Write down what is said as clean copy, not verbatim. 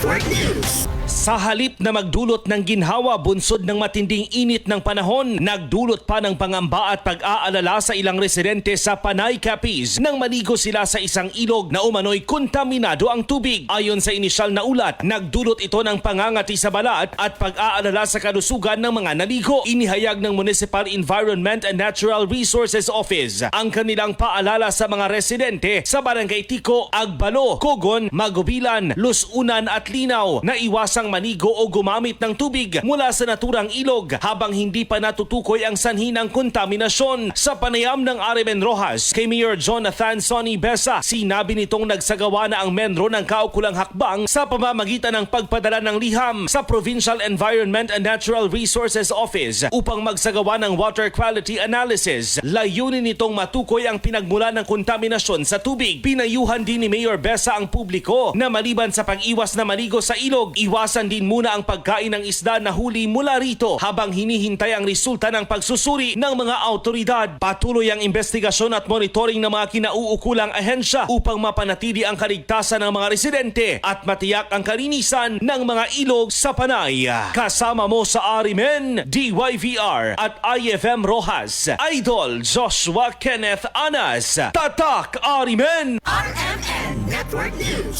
Network News. Sa halip na magdulot ng ginhawa bunsod ng matinding init ng panahon, nagdulot pa ng pangamba at pag-aalala sa ilang residente sa Panay, Capiz nang maligo sila sa isang ilog na umano'y kontaminado ang tubig. Ayon sa inisyal na ulat, nagdulot ito ng pangangati sa balat at pag-aalala sa kalusugan ng mga naligo. Inihayag ng Municipal Environment and Natural Resources Office ang kanilang paalala sa mga residente sa Barangay Tico, Agbalo, Cogon, Magubilan, Lusunan at Linaw na iwasang manigo o gumamit ng tubig mula sa naturang ilog habang hindi pa natutukoy ang sanhi ng kontaminasyon. Sa panayam ng Arimen Rojas kay Mayor Jonathan Sonny Besa, sinabi nitong nagsagawa na ang Menro ng kaukulang hakbang sa pamamagitan ng pagpadala ng liham sa Provincial Environment and Natural Resources Office upang magsagawa ng water quality analysis. Layunin nitong matukoy ang pinagmula ng kontaminasyon sa tubig. Pinayuhan din ni Mayor Besa ang publiko na maliban sa pag-iwas na maligo sa ilog, iwasan din muna ang pagkain ng isda na huli mula rito habang hinihintay ang resulta ng pagsusuri ng mga autoridad. Patuloy ang investigasyon at monitoring ng mga kinauukulang ahensya upang mapanatili ang kaligtasan ng mga residente at matiyak ang kalinisan ng mga ilog sa Panay. Kasama mo sa Arimen, DYVR at IFM Rojas, Idol Joshua Kenneth Anas, Tatak Arimen! RMN Network News.